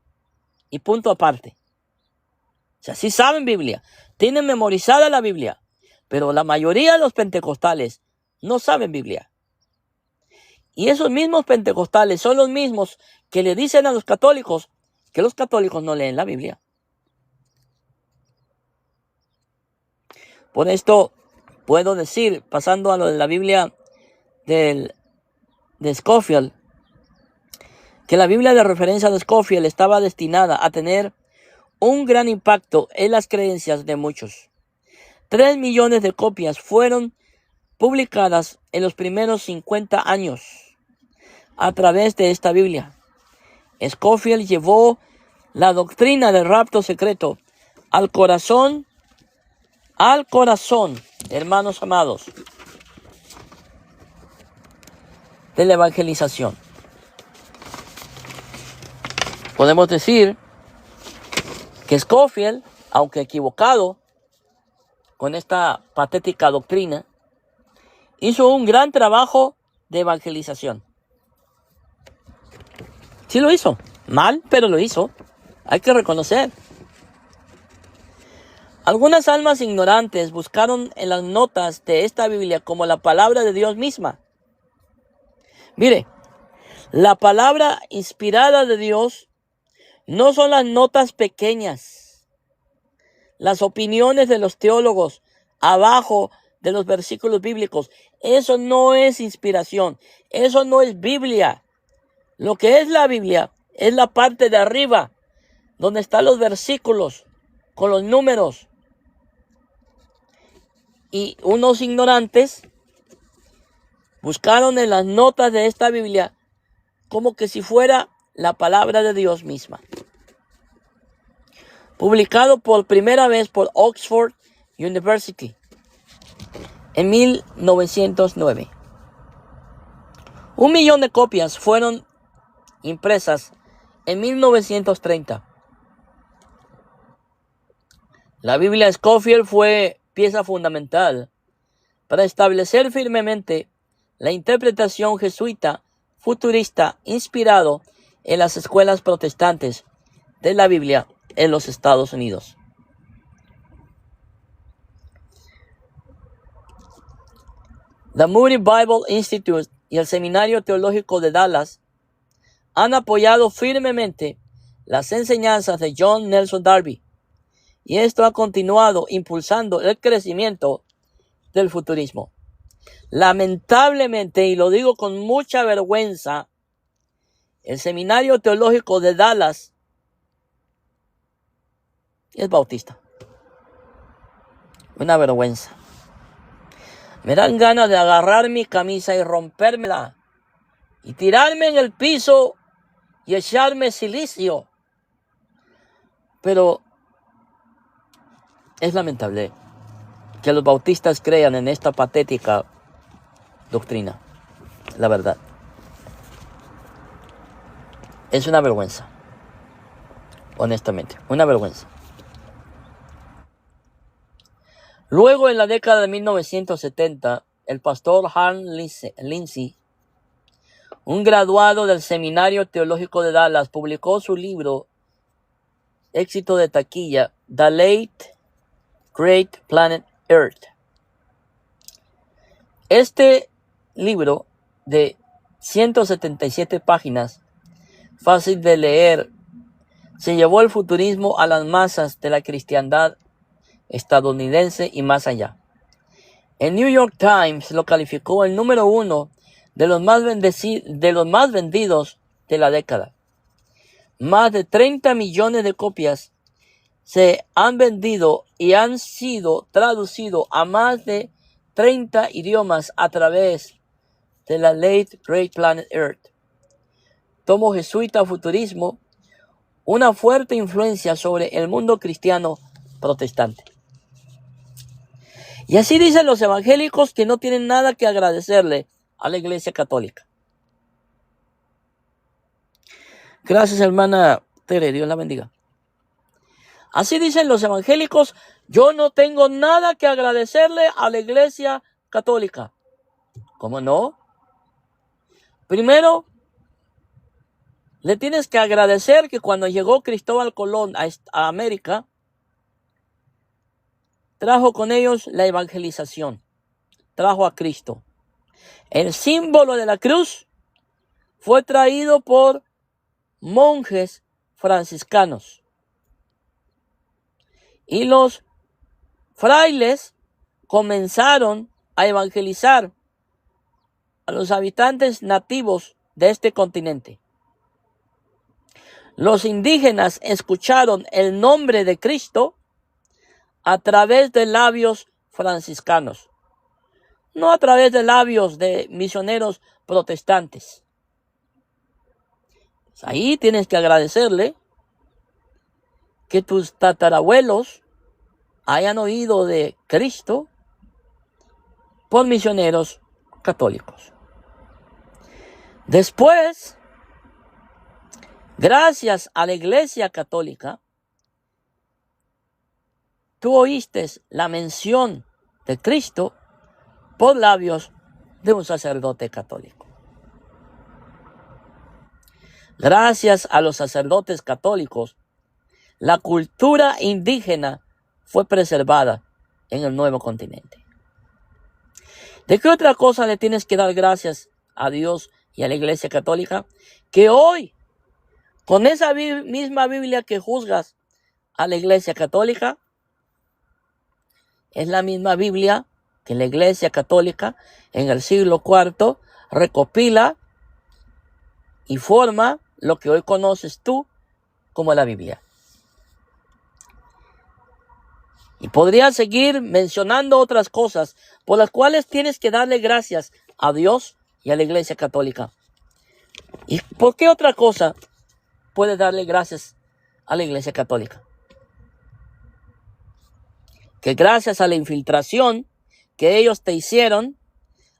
y punto aparte. sea, sí saben Biblia, tienen memorizada la Biblia, pero la mayoría de los pentecostales no saben Biblia. Y esos mismos pentecostales son los mismos que le dicen a los católicos que los católicos no leen la Biblia. Por esto puedo decir, pasando a lo de la Biblia de Scofield, que la Biblia de referencia de Scofield estaba destinada a tener un gran impacto en las creencias de muchos. 3 millones de copias fueron publicadas en los primeros 50 años a través de esta Biblia. Scofield llevó la doctrina del rapto secreto al corazón, hermanos amados, de la evangelización. Podemos decir que Scofield, aunque equivocado con esta patética doctrina, hizo un gran trabajo de evangelización. Sí lo hizo, mal, pero lo hizo. Hay que reconocer. Algunas almas ignorantes buscaron en las notas de esta Biblia como la palabra de Dios misma. Mire, la palabra inspirada de Dios no son las notas pequeñas, las opiniones de los teólogos abajo de los versículos bíblicos. Eso no es inspiración, eso no es Biblia. Lo que es la Biblia es la parte de arriba, donde están los versículos con los números. Y unos ignorantes buscaron en las notas de esta Biblia como que si fuera la palabra de Dios misma. Publicado por primera vez por Oxford University en 1909. 1 millón de copias fueron impresas en 1930. La Biblia Scofield fue pieza fundamental para establecer firmemente la interpretación jesuita futurista inspirado en las escuelas protestantes de la Biblia en los Estados Unidos. The Moody Bible Institute y el Seminario Teológico de Dallas han apoyado firmemente las enseñanzas de John Nelson Darby, y esto ha continuado impulsando el crecimiento del futurismo. Lamentablemente, y lo digo con mucha vergüenza, el Seminario Teológico de Dallas es bautista. Una vergüenza. Me dan ganas de agarrar mi camisa y rompérmela y tirarme en el piso y echarme silicio. Pero es lamentable que los bautistas crean en esta patética doctrina. La verdad. Es una vergüenza. Honestamente, una vergüenza. Luego, en la década de 1970, el pastor Hans Lindsey, un graduado del Seminario Teológico de Dallas, publicó su libro éxito de taquilla, The Late Great Planet Earth. Este libro de 177 páginas, fácil de leer, se llevó el futurismo a las masas de la cristiandad estadounidense y más allá. El New York Times lo calificó el número 1 de los más vendidos de la década. Más de 30 millones de copias se han vendido y han sido traducidos a más de 30 idiomas a través de la Late Great Planet Earth. Tomo jesuita futurismo, una fuerte influencia sobre el mundo cristiano protestante. Y así dicen los evangélicos que no tienen nada que agradecerle a la Iglesia Católica. Gracias, hermana Tere, Dios la bendiga. Así dicen los evangélicos, yo no tengo nada que agradecerle a la Iglesia Católica. ¿Cómo no? Primero, le tienes que agradecer que cuando llegó Cristóbal Colón a América, trajo con ellos la evangelización, trajo a Cristo. El símbolo de la cruz fue traído por monjes franciscanos. Y los frailes comenzaron a evangelizar a los habitantes nativos de este continente. Los indígenas escucharon el nombre de Cristo a través de labios franciscanos, no a través de labios de misioneros protestantes. Ahí tienes que agradecerle que tus tatarabuelos hayan oído de Cristo por misioneros católicos. Después, gracias a la Iglesia Católica, tú oíste la mención de Cristo por labios de un sacerdote católico. Gracias a los sacerdotes católicos, la cultura indígena fue preservada en el nuevo continente. ¿De qué otra cosa le tienes que dar gracias a Dios y a la Iglesia Católica? Que hoy, con esa misma Biblia que juzgas a la Iglesia Católica, es la misma Biblia que la Iglesia Católica en el siglo IV recopila y forma lo que hoy conoces tú como la Biblia. Y podría seguir mencionando otras cosas por las cuales tienes que darle gracias a Dios y a la Iglesia Católica. ¿Y por qué otra cosa puedes darle gracias a la Iglesia Católica? Que gracias a la infiltración que ellos te hicieron,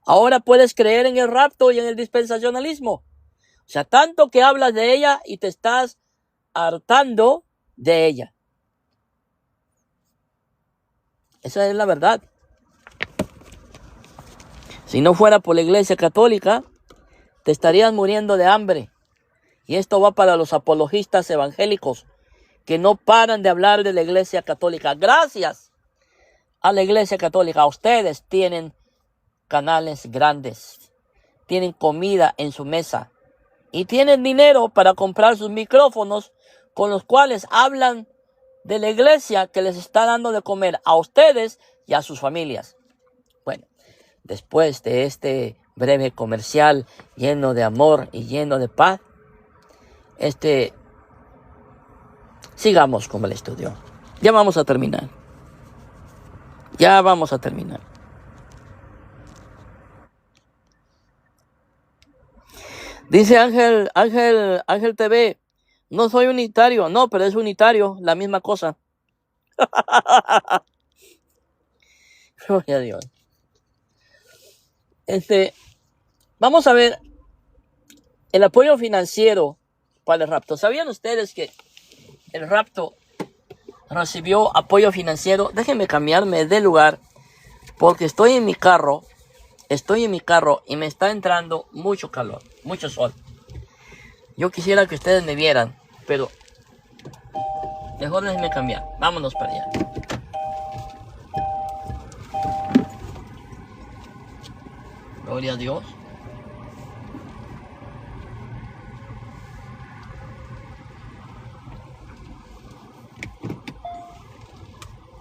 ahora puedes creer en el rapto y en el dispensacionalismo. O sea, tanto que hablas de ella y te estás hartando de ella. Esa es la verdad. Si no fuera por la Iglesia Católica, te estarías muriendo de hambre. Y esto va para los apologistas evangélicos que no paran de hablar de la Iglesia Católica. Gracias a la Iglesia Católica, ustedes tienen canales grandes, tienen comida en su mesa y tienen dinero para comprar sus micrófonos con los cuales hablan de la iglesia que les está dando de comer a ustedes y a sus familias. Bueno, después de este breve comercial lleno de amor y lleno de paz, sigamos con el estudio. Ya vamos a terminar. Dice Ángel TV, no soy unitario. No, pero es unitario, la misma cosa. Gloria a Dios. Vamos a ver el apoyo financiero para el rapto. ¿Sabían ustedes que el rapto recibió apoyo financiero? Déjenme cambiarme de lugar porque estoy en mi carro y me está entrando mucho calor, mucho sol. Yo quisiera que ustedes me vieran, pero mejor déjenme cambiar. Vámonos para allá. Gloria a Dios.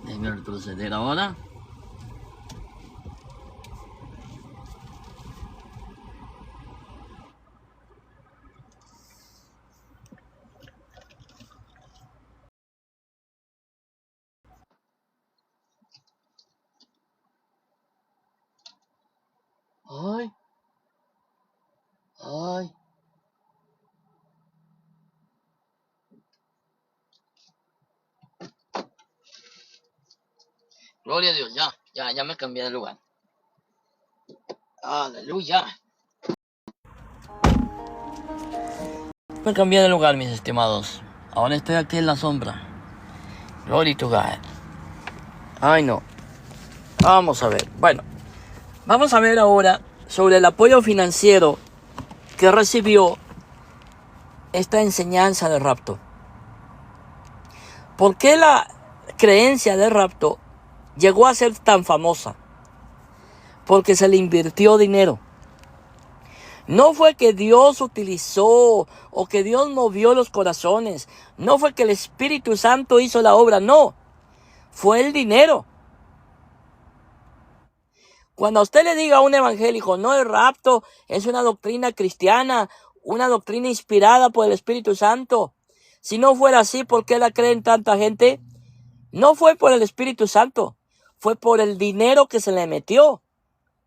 Déjenme retroceder ahora. Ay. Gloria a Dios, ya me cambié de lugar. Aleluya. Me cambié de lugar, mis estimados. Ahora estoy aquí en la sombra. Glory to God. Ay, no. Vamos a ver. Bueno, vamos a ver ahora sobre el apoyo financiero que recibió esta enseñanza del rapto. ¿Por qué la creencia del rapto llegó a ser tan famosa? Porque se le invirtió dinero. No fue que Dios utilizó o que Dios movió los corazones. No fue que el Espíritu Santo hizo la obra. No, fue el dinero. Cuando a usted le diga a un evangélico, no, el rapto es una doctrina cristiana, una doctrina inspirada por el Espíritu Santo. Si no fuera así, ¿por qué la creen tanta gente? No fue por el Espíritu Santo, fue por el dinero que se le metió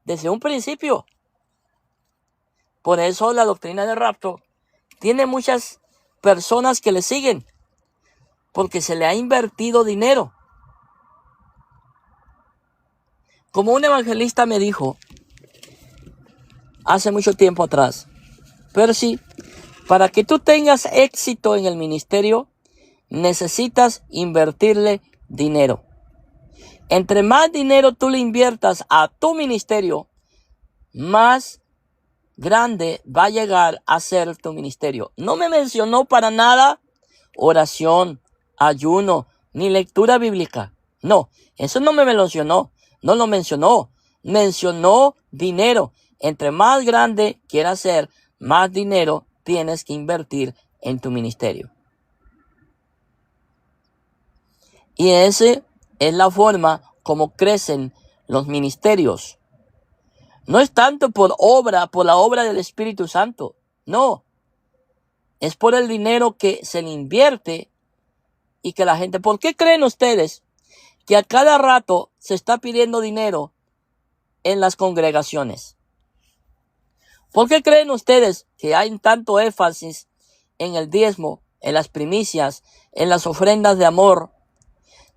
desde un principio. Por eso la doctrina del rapto tiene muchas personas que le siguen, porque se le ha invertido dinero. Como un evangelista me dijo hace mucho tiempo atrás, Percy, para que tú tengas éxito en el ministerio, necesitas invertirle dinero. Entre más dinero tú le inviertas a tu ministerio, más grande va a llegar a ser tu ministerio. No me mencionó para nada oración, ayuno, ni lectura bíblica. No, eso no me mencionó. No lo mencionó. Mencionó dinero. Entre más grande quieras ser, más dinero tienes que invertir en tu ministerio. Y esa es la forma como crecen los ministerios. No es tanto por la obra del Espíritu Santo. No. Es por el dinero que se le invierte y que la gente... ¿Por qué creen ustedes que a cada rato se está pidiendo dinero en las congregaciones? ¿Por qué creen ustedes que hay tanto énfasis en el diezmo, en las primicias, en las ofrendas de amor?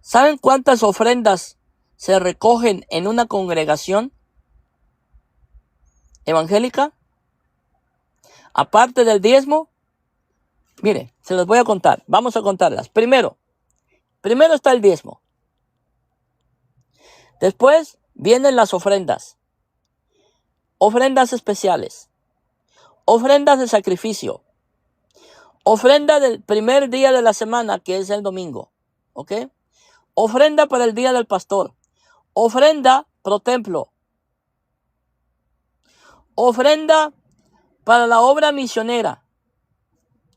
¿Saben cuántas ofrendas se recogen en una congregación evangélica? Aparte del diezmo, mire, se los voy a contar. Vamos a contarlas. Primero está el diezmo. Después vienen las ofrendas. Ofrendas especiales. Ofrendas de sacrificio. Ofrenda del primer día de la semana, que es el domingo. ¿Ok? Ofrenda para el día del pastor. Ofrenda pro templo. Ofrenda para la obra misionera.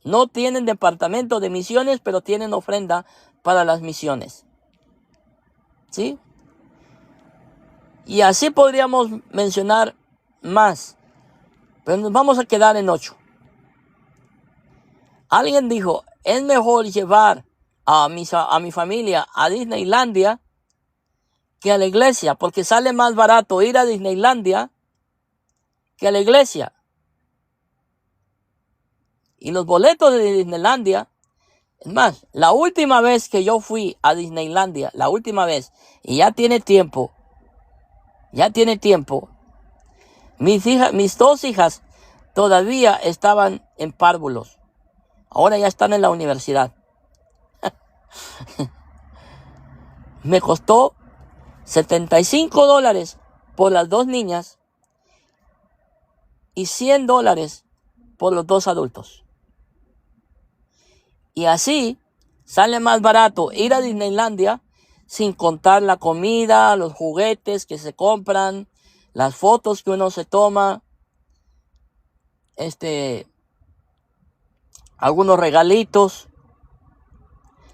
No tienen departamento de misiones, pero tienen ofrenda para las misiones. ¿Sí? Y así podríamos mencionar más, pero nos vamos a quedar en 8. Alguien dijo, es mejor llevar a mi familia a Disneylandia que a la iglesia, porque sale más barato ir a Disneylandia que a la iglesia. Y los boletos de Disneylandia, es más, la última vez que yo fui a Disneylandia, y ya tiene tiempo, mis 2 hijas todavía estaban en párvulos. Ahora ya están en la universidad. Me costó $75 por las 2 niñas y $100 por los 2 adultos. Y así sale más barato ir a Disneylandia sin contar la comida, los juguetes que se compran, las fotos que uno se toma, algunos regalitos.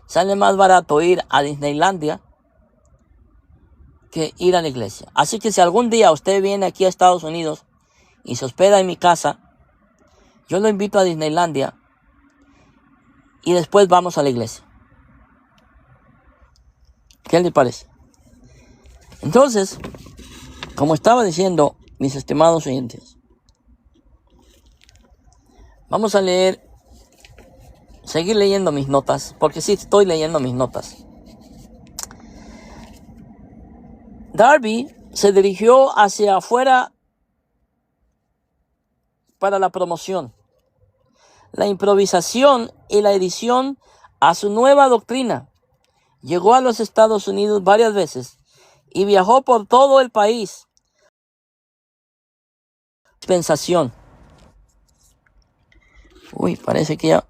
Sale más barato ir a Disneylandia que ir a la iglesia. Así que si algún día usted viene aquí a Estados Unidos y se hospeda en mi casa, yo lo invito a Disneylandia y después vamos a la iglesia. ¿Qué le parece? Entonces, como estaba diciendo, mis estimados oyentes, vamos a seguir leyendo mis notas, porque sí estoy leyendo mis notas. Darby se dirigió hacia afuera para la promoción, la improvisación y la edición a su nueva doctrina. Llegó a los Estados Unidos varias veces y viajó por todo el país. Dispensación. Uy, parece que ya...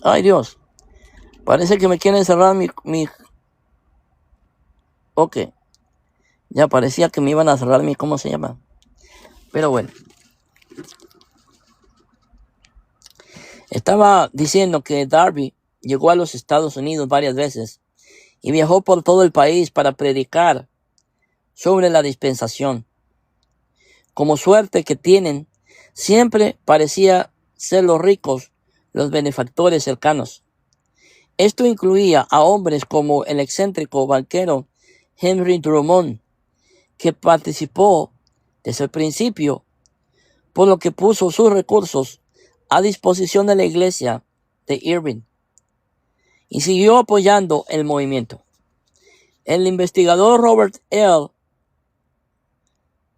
Ay, Dios. Parece que me quieren cerrar mi... Ok. Ya parecía que me iban a cerrar mi... ¿Cómo se llama? Pero bueno. Estaba diciendo que Darby llegó a los Estados Unidos varias veces y viajó por todo el país para predicar sobre la dispensación. Como suerte que tienen, siempre parecía ser los ricos los benefactores cercanos. Esto incluía a hombres como el excéntrico banquero Henry Drummond, que participó desde el principio, por lo que puso sus recursos a disposición de la iglesia de Irving y siguió apoyando el movimiento. El investigador Robert L.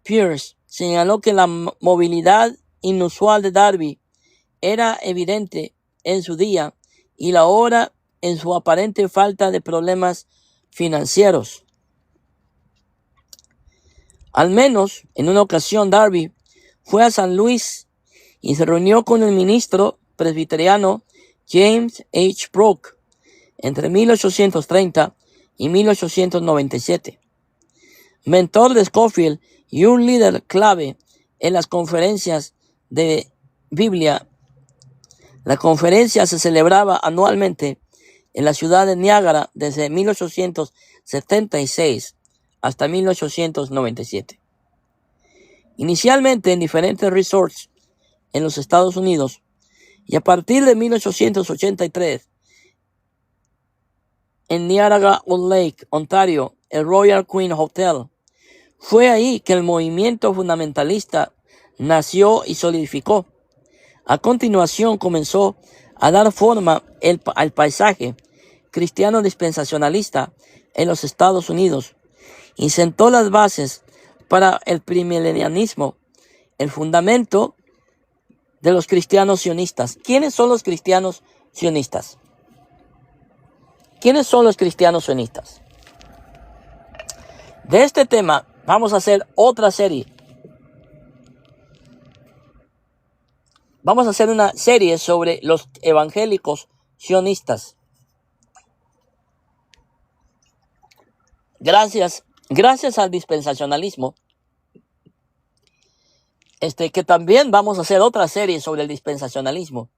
Pierce señaló que la movilidad inusual de Darby era evidente en su día y la hora en su aparente falta de problemas financieros. Al menos en una ocasión Darby fue a San Luis y se reunió con el ministro presbiteriano James H. Brooke entre 1830 y 1897. Mentor de Scofield y un líder clave en las conferencias de Biblia. La conferencia se celebraba anualmente en la ciudad de Niágara desde 1876 hasta 1897. Inicialmente en diferentes resorts en los Estados Unidos y a partir de 1883 en Niagara-on-Lake, Ontario, el Royal Queen Hotel. Fue ahí que el movimiento fundamentalista nació y solidificó. A continuación comenzó a dar forma al paisaje cristiano dispensacionalista en los Estados Unidos y sentó las bases para el premilenianismo, el fundamento de los cristianos sionistas. ¿Quiénes son los cristianos sionistas? ¿Quiénes son los cristianos sionistas? De este tema vamos a hacer otra serie. Vamos a hacer una serie sobre los evangélicos sionistas. Gracias al dispensacionalismo, que también vamos a hacer otra serie sobre el dispensacionalismo.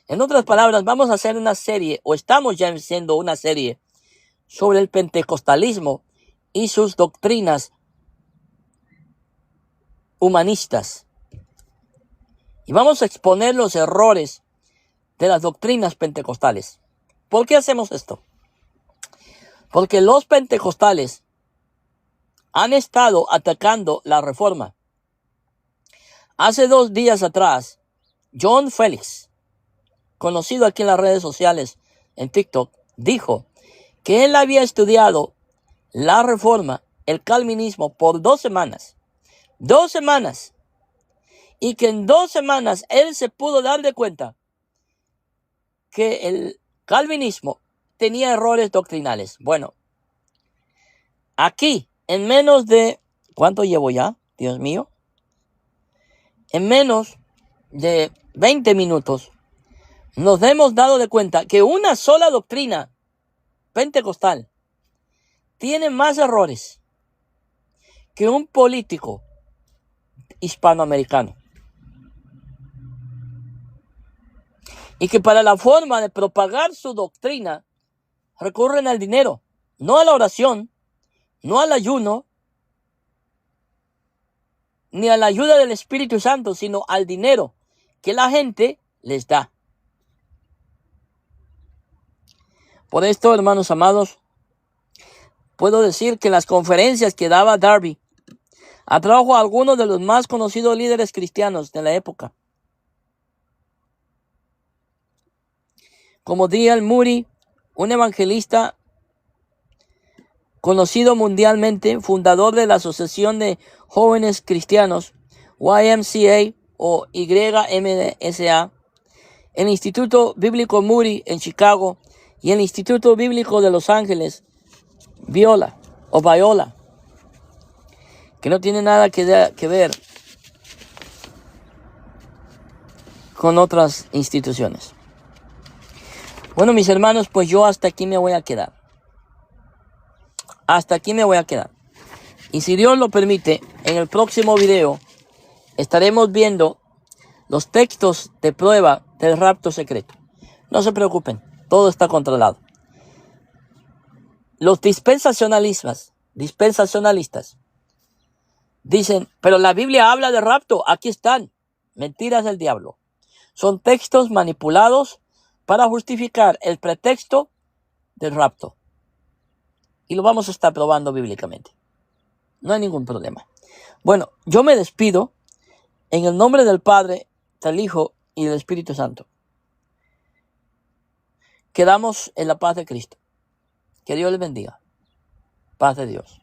En otras palabras, vamos a hacer una serie, o estamos ya haciendo una serie, sobre el pentecostalismo y sus doctrinas humanistas. Y vamos a exponer los errores de las doctrinas pentecostales. ¿Por qué hacemos esto? Porque los pentecostales han estado atacando la reforma. Hace 2 días atrás, John Félix, conocido aquí en las redes sociales, en TikTok, dijo que él había estudiado la reforma, el calvinismo, por 2 semanas. 2 semanas. Y que en 2 semanas él se pudo dar de cuenta que el calvinismo tenía errores doctrinales. Bueno, aquí, en menos de... ¿Cuánto llevo ya? Dios mío. En menos de 20 minutos nos hemos dado de cuenta que una sola doctrina pentecostal tiene más errores que un político hispanoamericano. Y que para la forma de propagar su doctrina recurren al dinero, no a la oración, no al ayuno, ni a la ayuda del Espíritu Santo, sino al dinero que la gente les da. Por esto, hermanos amados, puedo decir que las conferencias que daba Darby atrajo a algunos de los más conocidos líderes cristianos de la época, como D.L. Moody, un evangelista conocido mundialmente, fundador de la Asociación de Jóvenes Cristianos, YMCA o YMSA, el Instituto Bíblico Moody en Chicago y el Instituto Bíblico de Los Ángeles, Biola, que no tiene nada que ver con otras instituciones. Bueno, mis hermanos, pues yo hasta aquí me voy a quedar. Hasta aquí me voy a quedar. Y si Dios lo permite, en el próximo video estaremos viendo los textos de prueba del rapto secreto. No se preocupen, todo está controlado. Los dispensacionalistas dicen, pero la Biblia habla de rapto, aquí están. Mentiras del diablo. Son textos manipulados para justificar el pretexto del rapto. Y lo vamos a estar probando bíblicamente. No hay ningún problema. Bueno, yo me despido en el nombre del Padre, del Hijo y del Espíritu Santo. Quedamos en la paz de Cristo. Que Dios les bendiga. Paz de Dios.